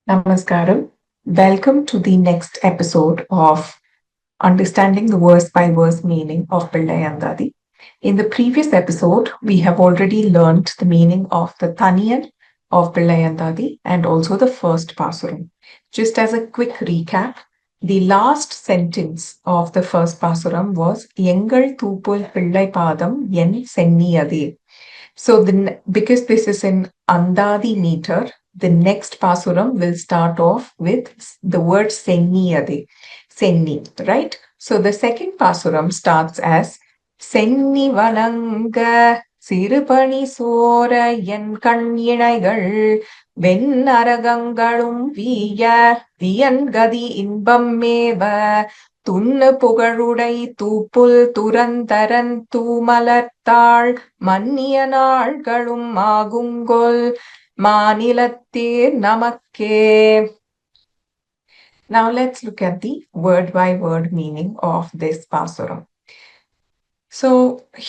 Namaskaram. Welcome to the next episode of Understanding the Verse by Verse Meaning of Pillaiandadi. In the previous episode, we have already learned the meaning of the Taniyan of Pillaiandadi and also the first Pasuram. Just as a quick recap, the last sentence of the first Pasuram was Yengal Thupul Pillai Padam Yen Senniyade. So because this is in Andadi meter, the next Pasuram will start off with the word Senniyade, Senni, right? So the second Pasuram starts as Senni Valanga Sirupani Sora Yen Kanyinegal Ven Aragangalum Via Vian Gadi Inbam Meva துன்னு புகழுடை Thoopul துரந்தரன் தூமலர்த்தாள் மன்னிய நாள்களும் ஆகுங்கொல் மாநிலத்தீர் நமக்கே. Now let's look at the word by word meaning of this pasuram. So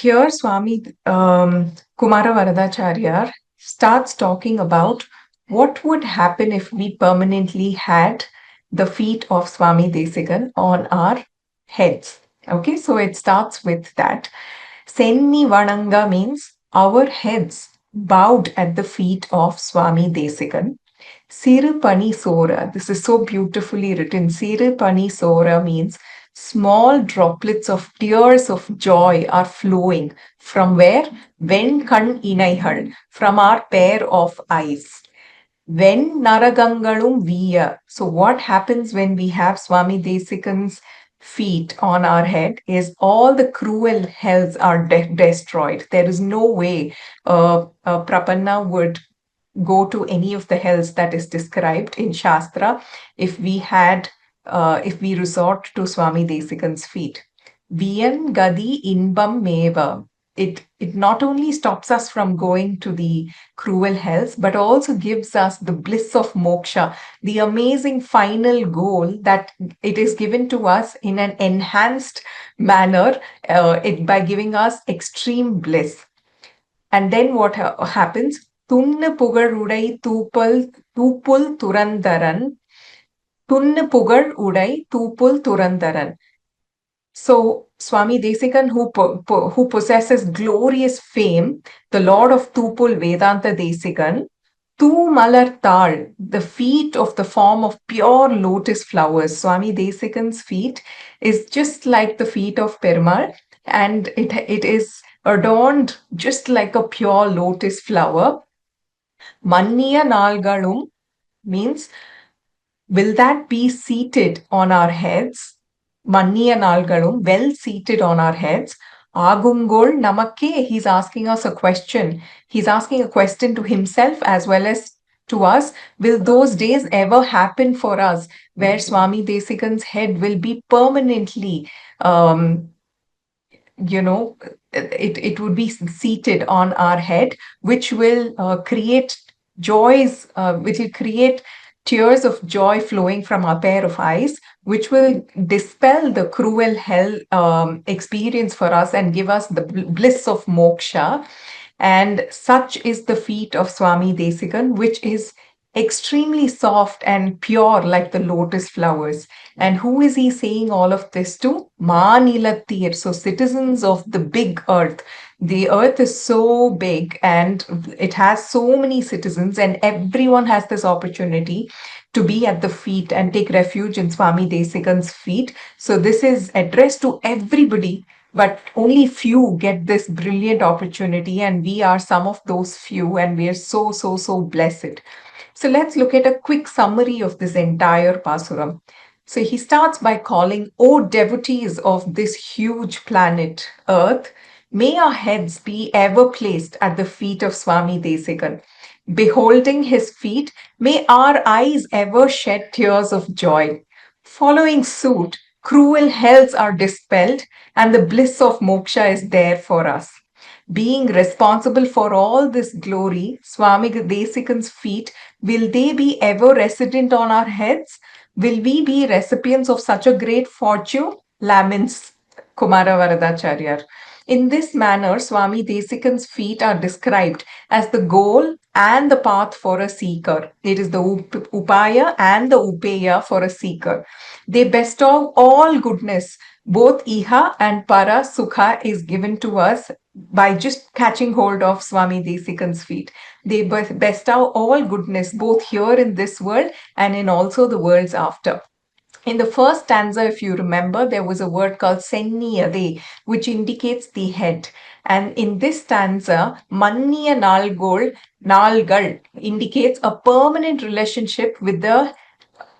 here Swami Kumara Varadhacharya starts talking about what would happen if we permanently had the feet of Swami Desikan on our heads. Okay, so it starts with that. Senni Vananga means our heads bowed at the feet of Swami Desikan. Sirupani Sora, this is so beautifully written. Sirupani Sora means small droplets of tears of joy are flowing. From where? Ven kan inaihal, from our pair of eyes. When Naragangalum Viya. So what happens when we have Swami Desikan's feet on our head is all the cruel hells are destroyed. There is no way Prapanna would go to any of the hells that is described in Shastra if we resort to Swami Desikan's feet. Viyan Gadi Inbam Meva. It not only stops us from going to the cruel hells, but also gives us the bliss of moksha, the amazing final goal that it is given to us in an enhanced manner by giving us extreme bliss. And then what happens? Tunnu pugarudai tupul turandaran. Tunnu pugar udai tupul turandaran. So Swami Desikan, who possesses glorious fame, the Lord of Tupul Vedanta Desikan, Tu Malartal, the feet of the form of pure lotus flowers. Swami Desikan's feet is just like the feet of Perumal, and it is adorned just like a pure lotus flower. Manniya Nalgalum means, will that be seated on our heads? Manniya Nalgalum, well seated on our heads. Agungol Namakke, he's asking us a question. He's asking a question to himself as well as to us. Will those days ever happen for us where Swami Desikan's head will be permanently, it would be seated on our head, which will create joys, which will create tears of joy flowing from our pair of eyes, which will dispel the cruel hell experience for us and give us the bliss of moksha. And such is the feet of Swami Desikan, which is extremely soft and pure like the lotus flowers. And who is he saying all of this to? Manilatir, so citizens of the big earth. The earth is so big and it has so many citizens, and everyone has this opportunity to be at the feet and take refuge in Swami Desikan's feet. So this is addressed to everybody, but only few get this brilliant opportunity, and we are some of those few, and we are so, so, so blessed. So let's look at a quick summary of this entire Pasuram. So he starts by calling, O devotees of this huge planet, Earth, may our heads be ever placed at the feet of Swami Desikan. Beholding his feet, may our eyes ever shed tears of joy. Following suit, cruel hells are dispelled, and the bliss of moksha is there for us. Being responsible for all this glory, Swami Desikan's feet, will they be ever resident on our heads? Will we be recipients of such a great fortune? Laments Kumara Varadhacharya. In this manner, Swami Desikan's feet are described as the goal and the path for a seeker. It is the upaya and the upeya for a seeker. They bestow all goodness, both iha and para sukha is given to us by just catching hold of Swami Desikan's feet. They bestow all goodness, both here in this world and in also the worlds after. In the first stanza, if you remember, there was a word called Senniyade, which indicates the head. And in this stanza, Manniya Nalgal indicates a permanent relationship with the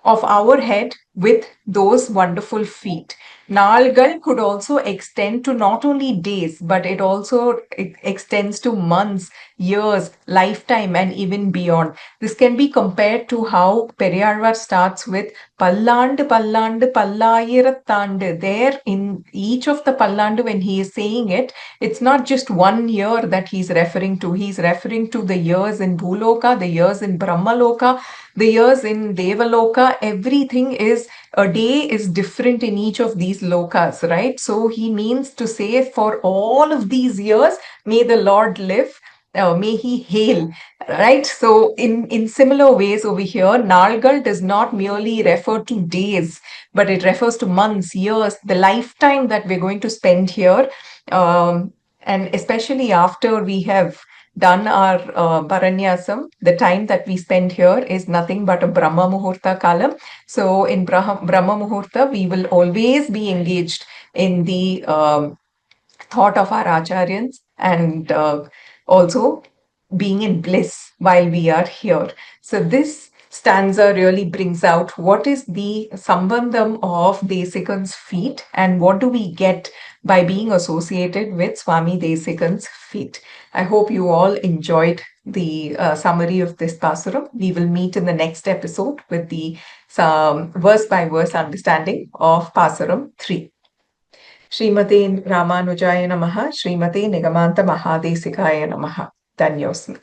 of our head with those wonderful feet. Nalgal could also extend to not only days, but it also extends to months, years, lifetime, and even beyond. This can be compared to how Periyarvar starts with Pallandu Pallandu Pallayiratandu. There, in each of the Pallandu, when he is saying it, it's not just 1 year that he's referring to. He's referring to the years in Bhuloka, the years in Brahmaloka, the years in Devaloka. Everything is, a day is different in each of these lokas, right? So he means to say, for all of these years, may the Lord live. May he hail, right? So in similar ways over here, Nalgal does not merely refer to days, but it refers to months, years, the lifetime that we're going to spend here. And especially after we have done our Paranyasam, the time that we spend here is nothing but a Brahma Muhurta Kalam. So in Brahma Muhurta, we will always be engaged in the thought of our acharyans and also being in bliss while we are here. So this stanza really brings out what is the sambandham of Desikan's feet and what do we get by being associated with Swami Desikan's feet. I hope you all enjoyed the summary of this Pasuram. We will meet in the next episode with the verse by verse understanding of Pasuram 3. Srimate Ramanujaya Namaha, Srimate Nigamanta Mahadesikaaya Namaha. Dhanyosmi.